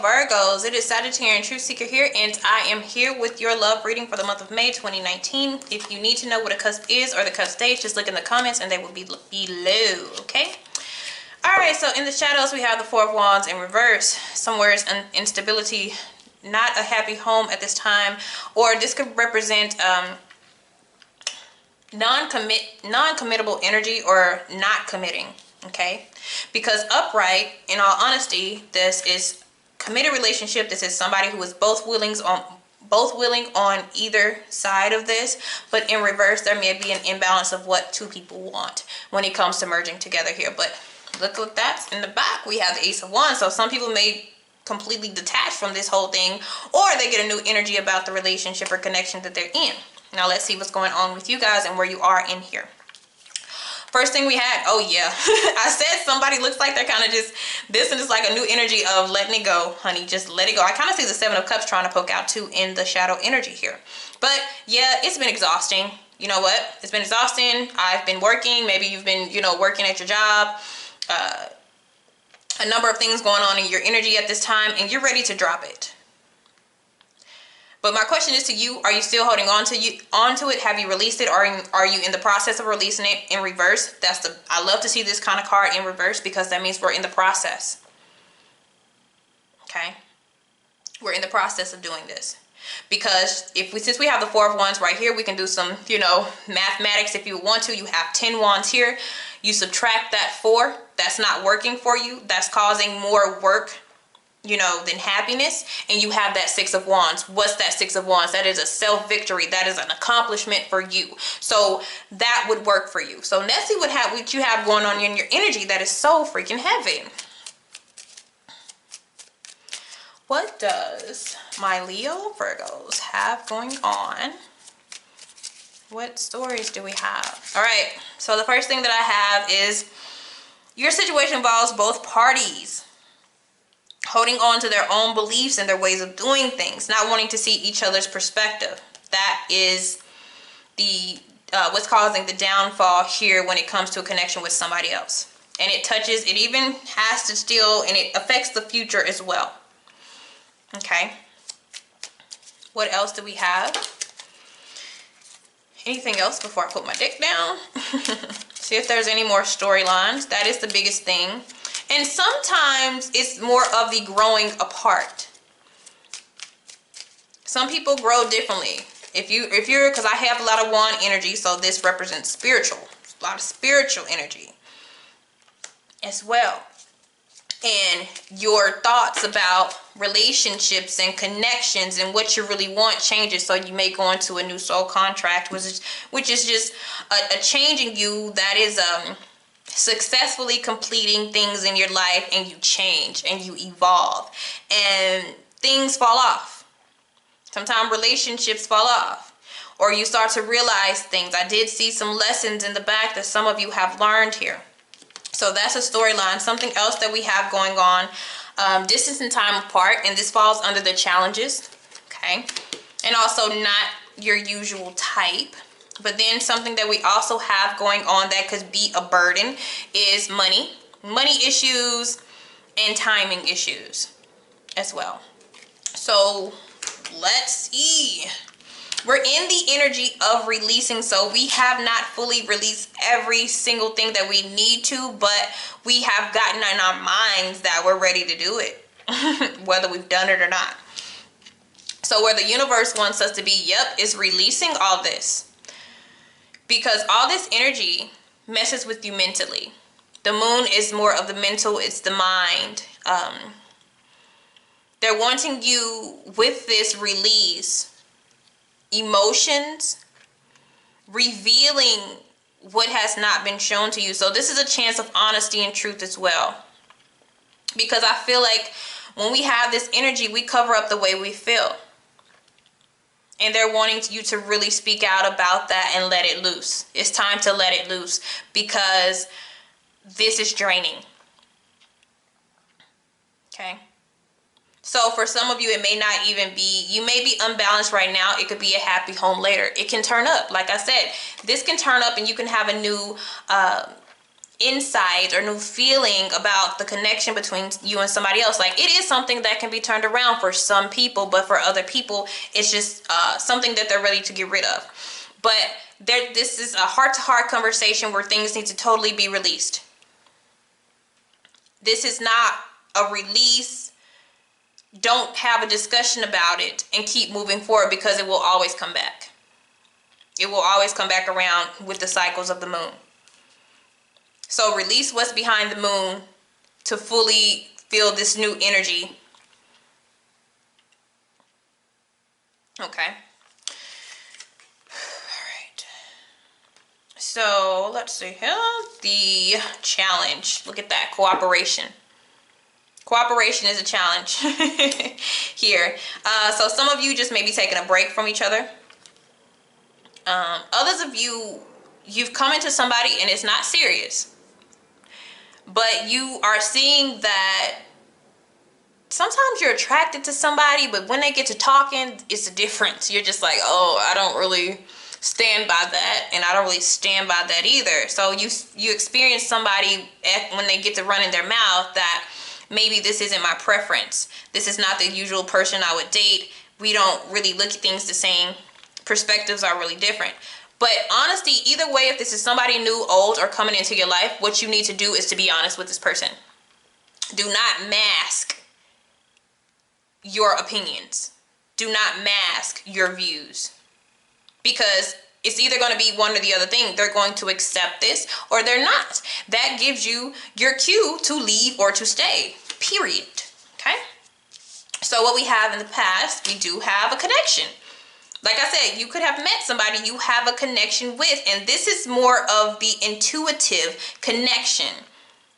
Virgos. It is Sagittarian Truth Seeker here, and I am here with your love reading for the month of May 2019. If you need to know what a cusp is or the cusp stage, just look in the comments and they will be below, okay? Alright, so in the shadows we have the Four of Wands in reverse. Somewhere is instability, not a happy home at this time, or this could represent non-committable energy or not committing, okay? Because upright, in all honesty, this is committed relationship. This is somebody who is both willing on either side of this, but in reverse there may be an imbalance of what two people want when it comes to merging together here. But look at that. In the back we have the Ace of Wands, so some people may completely detach from this whole thing, or they get a new energy about the relationship or connection that they're in. Now let's see what's going on with you guys and where you are in here. First thing we had, oh yeah, I said somebody looks like they're kind of just, this is like a new energy of letting it go, honey. Just let it go. I kind of see the Seven of Cups trying to poke out too in the shadow energy here. But yeah, it's been exhausting. You know what? It's been exhausting. I've been working. Maybe you've been, working at your job. A number of things going on in your energy at this time, and you're ready to drop it. But my question is to you, are you still holding onto it? Have you released it? Or are you in the process of releasing it in reverse? I love to see this kind of card in reverse, because that means we're in the process. Okay? We're in the process of doing this. Because since we have the Four of Wands right here, we can do some, mathematics if you want to. You have 10 wands here. You subtract that 4. That's not working for you. That's causing more work, than happiness, and you have that Six of Wands. What's that Six of Wands? That is a self-victory. That is an accomplishment for you. So that would work for you. So let's see what you have going on in your energy that is so freaking heavy. What does my Leo Virgos have going on? What stories do we have? All right, so the first thing that I have is your situation involves both parties holding on to their own beliefs and their ways of doing things, not wanting to see each other's perspective. That is the what's causing the downfall here when it comes to a connection with somebody else. And it even has to still, and it affects the future as well. Okay. What else do we have? Anything else before I put my deck down? See if there's any more storylines. That is the biggest thing. And sometimes it's more of the growing apart. Some people grow differently. Because I have a lot of wand energy, so this represents spiritual. A lot of spiritual energy as well. And your thoughts about relationships and connections and what you really want changes. So you may go into a new soul contract, which is just a change in you that is successfully completing things in your life, and you change and you evolve and things fall off. Sometimes relationships fall off, or you start to realize things. I did see some lessons in the back that some of you have learned here. So that's a storyline. Something else that we have going on, distance and time apart, and this falls under the challenges, okay? And also not your usual type. But then something that we also have going on that could be a burden is money issues and timing issues as well. So let's see. We're in the energy of releasing, so we have not fully released every single thing that we need to, but we have gotten in our minds that we're ready to do it, whether we've done it or not. So where the universe wants us to be, is releasing all this. Because all this energy messes with you mentally. The moon is more of the mental, it's the mind. They're wanting you with this release, emotions, revealing what has not been shown to you. So this is a chance of honesty and truth as well. Because I feel like when we have this energy, we cover up the way we feel. And they're wanting you to really speak out about that and let it loose. It's time to let it loose, because this is draining. Okay. So for some of you, it may not even be, you may be unbalanced right now. It could be a happy home later. It can turn up. Like I said, this can turn up and you can have a new insight or new feeling about the connection between you and somebody else. Like, it is something that can be turned around for some people, but for other people, it's just something that they're ready to get rid of. But this is a heart-to-heart conversation where things need to totally be released. This is not a release. Don't have a discussion about it and keep moving forward, because it will always come back. It will always come back around with the cycles of the moon. So release what's behind the moon to fully feel this new energy. Okay. All right. So let's see here. The challenge. Look at that. Cooperation. Cooperation is a challenge here. So some of you just may be taking a break from each other. Others of you, you've come into somebody and it's not serious. But you are seeing that sometimes you're attracted to somebody, but when they get to talking, it's a difference. You're just like, oh, I don't really stand by that, and I don't really stand by that either. So you experience somebody when they get to run in their mouth that maybe this isn't my preference. This is not the usual person I would date. We don't really look at things the same. Perspectives are really different. But honesty, either way, if this is somebody new, old, or coming into your life, what you need to do is to be honest with this person. Do not mask your opinions. Do not mask your views. Because it's either going to be one or the other thing. They're going to accept this or they're not. That gives you your cue to leave or to stay. Period. Okay? So what we have in the past, we do have a connection. Like I said, you could have met somebody you have a connection with, and this is more of the intuitive connection.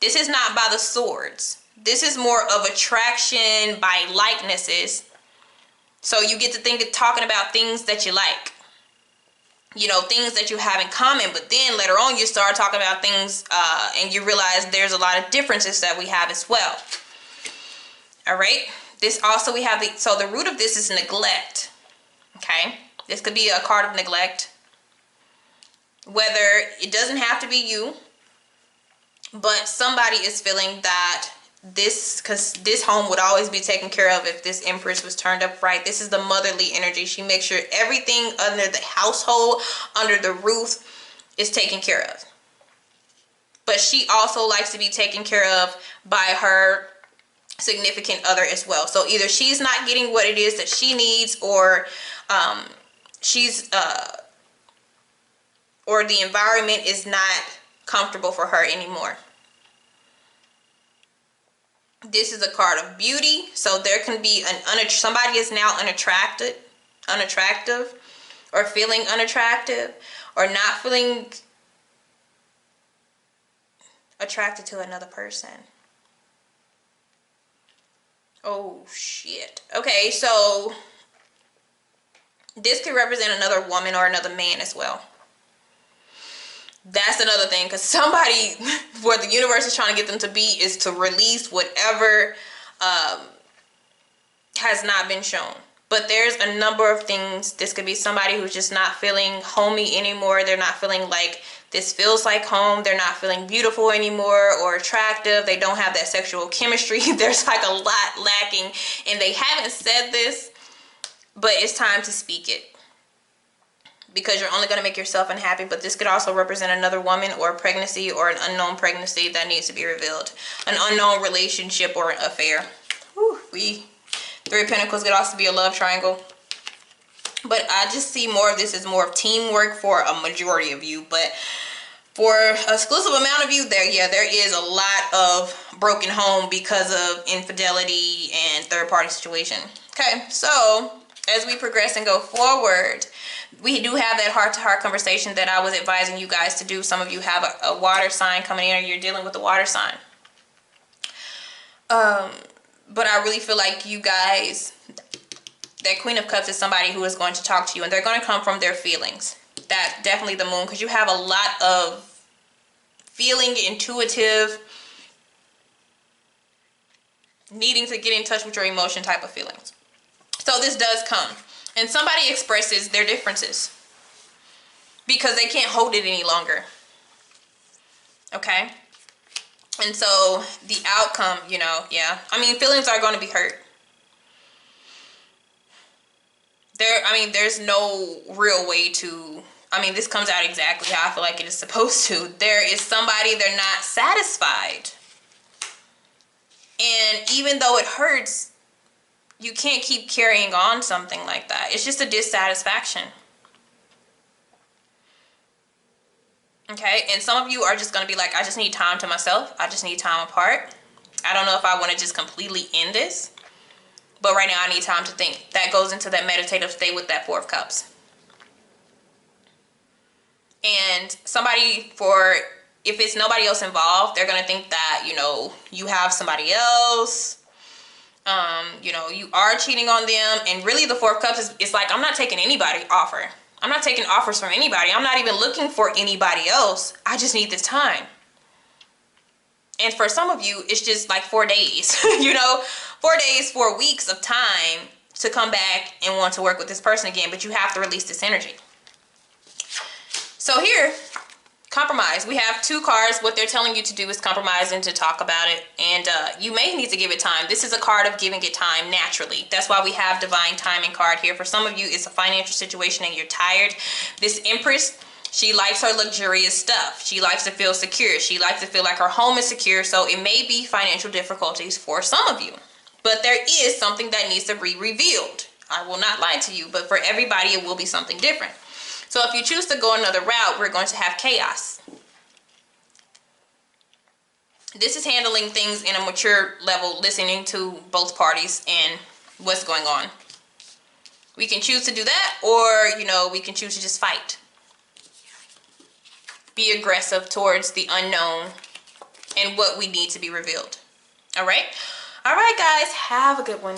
This is not by the swords. This is more of attraction by likenesses. So you get to talking about things that you like. You know, things that you have in common, but then later on you start talking about things and you realize there's a lot of differences that we have as well. All right. This also we have so the root of this is neglect. Okay, this could be a card of neglect. Whether it doesn't have to be you, but somebody is feeling that because this home would always be taken care of if this Empress was turned up right. This is the motherly energy. She makes sure everything under the household, under the roof, is taken care of. But she also likes to be taken care of by her significant other as well. So either she's not getting what it is that she needs, or or the environment is not comfortable for her anymore. This is a card of beauty. So there can be somebody is now unattractive, or feeling unattractive, or not feeling attracted to another person. Oh shit. Okay, so this could represent another woman or another man as well. That's another thing, because somebody, what the universe is trying to get them to be is to release whatever has not been shown. But there's a number of things. This could be somebody who's just not feeling homey anymore. They're not feeling like this feels like home. They're not feeling beautiful anymore or attractive. They don't have that sexual chemistry. There's like a lot lacking, and they haven't said this, but it's time to speak it. Because you're only going to make yourself unhappy. But this could also represent another woman, or a pregnancy, or an unknown pregnancy that needs to be revealed. An unknown relationship or an affair. Whew, Three of Pentacles could also be a love triangle. But I just see more of this as more of teamwork for a majority of you. But for an exclusive amount of you, there is a lot of broken home because of infidelity and third-party situation. Okay, so as we progress and go forward, we do have that heart-to-heart conversation that I was advising you guys to do. Some of you have a water sign coming in, or you're dealing with a water sign. But I really feel like you guys, that Queen of Cups is somebody who is going to talk to you, and they're going to come from their feelings. That's definitely the moon, because you have a lot of feeling, intuitive, needing to get in touch with your emotion type of feelings. So this does come. And somebody expresses their differences because they can't hold it any longer. Okay? And so the outcome, you know, yeah. I mean, feelings are going to be hurt. There's no real way to, this comes out exactly how I feel like it is supposed to. There is somebody, they're not satisfied. And even though it hurts, you can't keep carrying on something like that. It's just a dissatisfaction. Okay, and some of you are just going to be like, I just need time to myself. I just need time apart. I don't know if I want to just completely end this. But right now I need time to think. That goes into that meditative state with that Four of Cups. And somebody, if it's nobody else involved, they're going to think that, you know, you have somebody else. You know, you are cheating on them. And really the Four of Cups is like, I'm not taking anybody offer. I'm not taking offers from anybody. I'm not even looking for anybody else. I just need this time. And for some of you, it's just like 4 days, you know, 4 days, 4 weeks of time to come back and want to work with this person again. But you have to release this energy. So here, compromise. We have 2 cards. What they're telling you to do is compromise and to talk about it. And you may need to give it time. This is a card of giving it time naturally. That's why we have divine timing card here. For some of you, it's a financial situation and you're tired. This Empress, she likes her luxurious stuff. She likes to feel secure. She likes to feel like her home is secure. So it may be financial difficulties for some of you. But there is something that needs to be revealed. I will not lie to you. But for everybody, it will be something different. So if you choose to go another route, we're going to have chaos. This is handling things in a mature level, listening to both parties and what's going on. We can choose to do that, or, you know, we can choose to just fight. Be aggressive towards the unknown and what we need to be revealed. All right? All right, guys. Have a good one.